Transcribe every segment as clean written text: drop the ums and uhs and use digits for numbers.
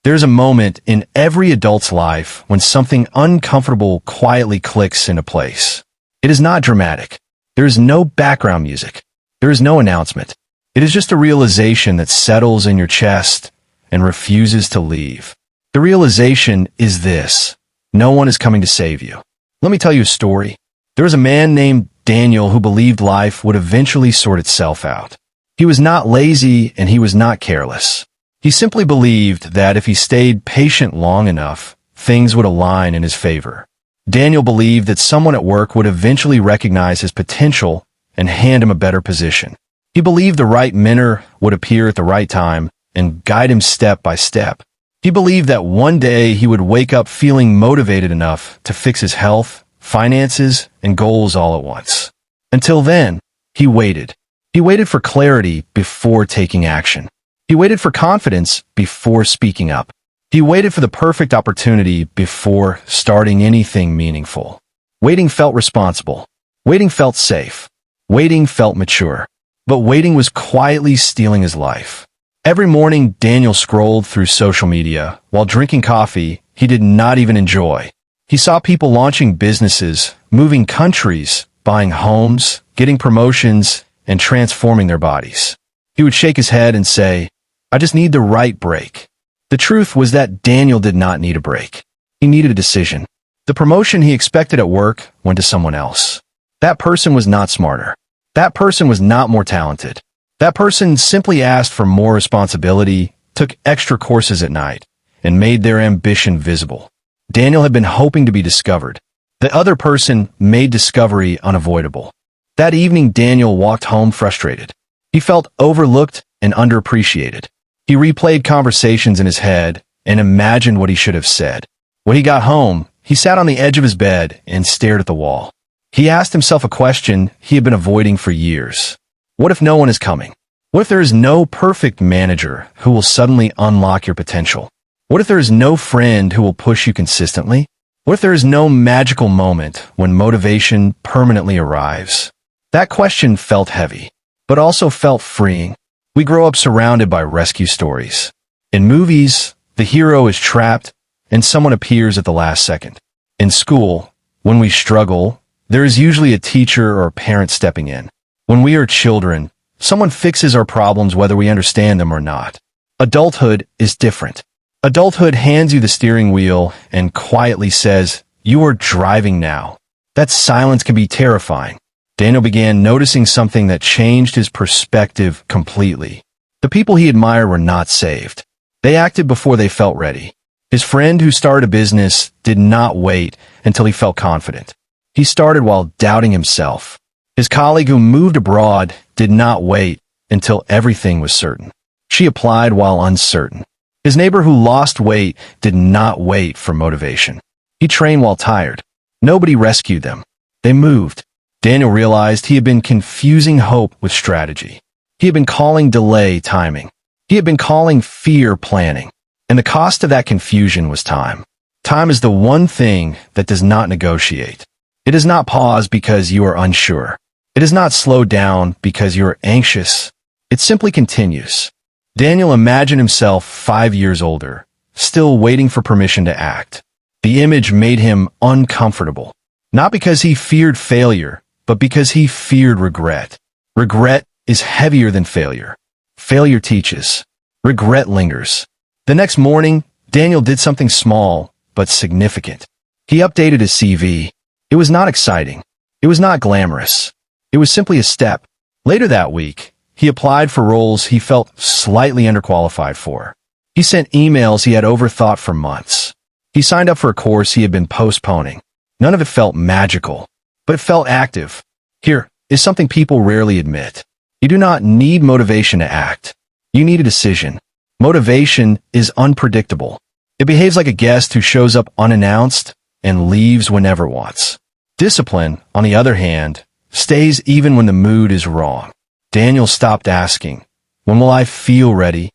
There's a moment in every adult's life when something uncomfortable quietly clicks into place. It is not dramatic. There is no background music. There is no announcement. It is just a realization that settles in your chest and refuses to leave. The realization is this: no one is coming to save you. Let me tell you a story. There was a man named Daniel who believed life would eventually sort itself out. He was not lazy and he was not careless. He simply believed that if he stayed patient long enough, things would align in his favor. Daniel believed that someone at work would eventually recognize his potential and hand him a better position. He believed the right mentor would appear at the right time and guide him step by step. He believed that one day he would wake up feeling motivated enough to fix his health, finances, and goals all at once. Until then, he waited. He waited for clarity before taking action. He waited for confidence before speaking up. He waited for the perfect opportunity before starting anything meaningful. Waiting felt responsible. Waiting felt safe. Waiting felt mature. But waiting was quietly stealing his life. Every morning, Daniel scrolled through social media while drinking coffee he did not even enjoy. He saw people launching businesses, moving countries, buying homes, getting promotions, and transforming their bodies. He would shake his head and say, "I just need the right break." The truth was that Daniel did not need a break. He needed a decision. The promotion he expected at work went to someone else. That person was not smarter. That person was not more talented. That person simply asked for more responsibility, took extra courses at night, and made their ambition visible. Daniel had been hoping to be discovered. The other person made discovery unavoidable. That evening, Daniel walked home frustrated. He felt overlooked and underappreciated. He replayed conversations in his head and imagined what he should have said. When he got home, he sat on the edge of his bed and stared at the wall. He asked himself a question he had been avoiding for years. What if no one is coming? What if there is no perfect manager who will suddenly unlock your potential? What if there is no friend who will push you consistently? What if there is no magical moment when motivation permanently arrives? That question felt heavy, but also felt freeing. We grow up surrounded by rescue stories. In movies, the hero is trapped and someone appears at the last second. In school, when we struggle, there is usually a teacher or a parent stepping in. When we are children, someone fixes our problems whether we understand them or not. Adulthood is different. Adulthood hands you the steering wheel and quietly says, "You are driving now." That silence can be terrifying. Daniel began noticing something that changed his perspective completely. The people he admired were not saved. They acted before they felt ready. His friend who started a business did not wait until he felt confident. He started while doubting himself. His colleague who moved abroad did not wait until everything was certain. She applied while uncertain. His neighbor who lost weight did not wait for motivation. He trained while tired. Nobody rescued them. They moved. Daniel realized he had been confusing hope with strategy. He had been calling delay timing. He had been calling fear planning. And the cost of that confusion was time. Time is the one thing that does not negotiate. It does not pause because you are unsure. It does not slow down because you are anxious. It simply continues. Daniel imagined himself 5 years older, still waiting for permission to act. The image made him uncomfortable, not because he feared failure, but because he feared regret. Regret is heavier than failure. Failure teaches. Regret lingers. The next morning, Daniel did something small, but significant. He updated his CV. It was not exciting. It was not glamorous. It was simply a step. Later that week, he applied for roles he felt slightly underqualified for. He sent emails he had overthought for months. He signed up for a course he had been postponing. None of it felt magical, but it felt active. Here is something people rarely admit. You do not need motivation to act. You need a decision. Motivation is unpredictable. It behaves like a guest who shows up unannounced and leaves whenever it wants. Discipline, on the other hand, stays even when the mood is wrong. Daniel stopped asking, "When will I feel ready?"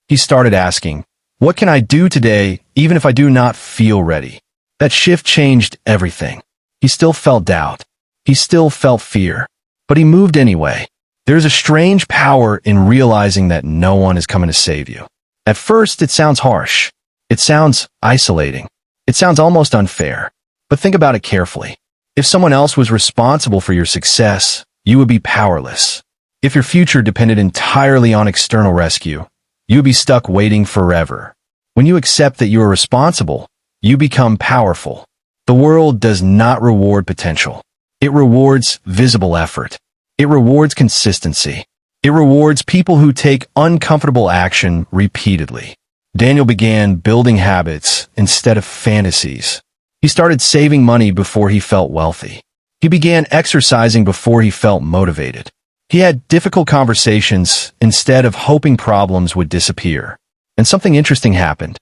He started asking, "What can I do today even if I do not feel ready?" That shift changed everything. He still felt doubt. He still felt fear. But he moved anyway. There is a strange power in realizing that no one is coming to save you. At first, it sounds harsh. It sounds isolating. It sounds almost unfair. But think about it carefully. If someone else was responsible for your success, you would be powerless. If your future depended entirely on external rescue, you would be stuck waiting forever. When you accept that you are responsible, you become powerful. The world does not reward potential. It rewards visible effort. It rewards consistency. It rewards people who take uncomfortable action repeatedly. Daniel began building habits instead of fantasies. He started saving money before he felt wealthy. He began exercising before he felt motivated. He had difficult conversations instead of hoping problems would disappear. And something interesting happened.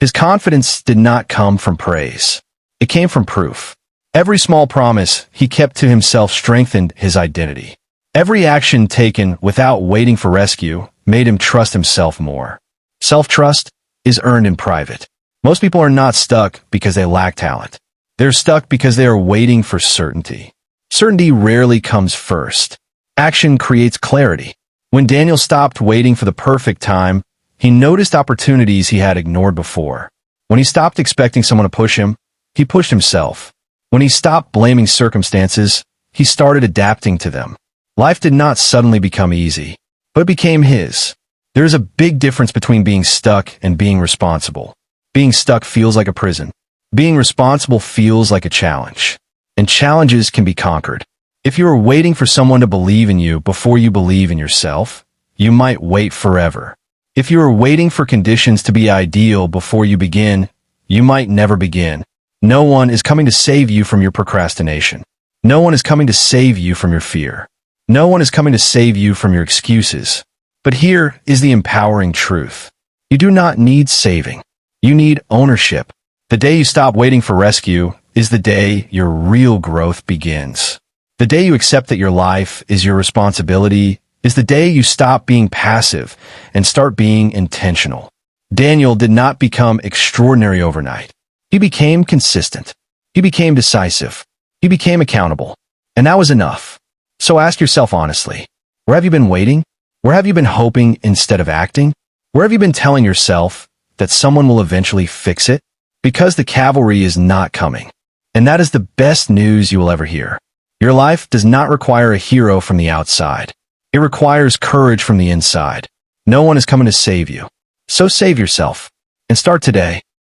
His confidence did not come from praise. It came from proof. Every small promise he kept to himself strengthened his identity. Every action taken without waiting for rescue made him trust himself more. Self-trust is earned in private. Most people are not stuck because they lack talent. They're stuck because they are waiting for certainty. Certainty rarely comes first. Action creates clarity. When Daniel stopped waiting for the perfect time, he noticed opportunities he had ignored before. When he stopped expecting someone to push him, he pushed himself. When he stopped blaming circumstances, he started adapting to them. Life did not suddenly become easy, but it became his. There is a big difference between being stuck and being responsible. Being stuck feels like a prison. Being responsible feels like a challenge. And challenges can be conquered. If you are waiting for someone to believe in you before you believe in yourself, you might wait forever. If you are waiting for conditions to be ideal before you begin, you might never begin. No one is coming to save you from your procrastination. No one is coming to save you from your fear. No one is coming to save you from your excuses. But here is the empowering truth. You do not need saving. You need ownership. The day you stop waiting for rescue is the day your real growth begins. The day you accept that your life is your responsibility is the day you stop being passive and start being intentional. Daniel did not become extraordinary overnight. He became consistent. He became decisive. He became accountable. And that was enough. So ask yourself honestly, where have you been waiting? Where have you been hoping instead of acting? Where have you been telling yourself that someone will eventually fix it? Because the cavalry is not coming. And that is the best news you will ever hear. Your life does not require a hero from the outside. It requires courage from the inside. No one is coming to save you. So save yourself and start today.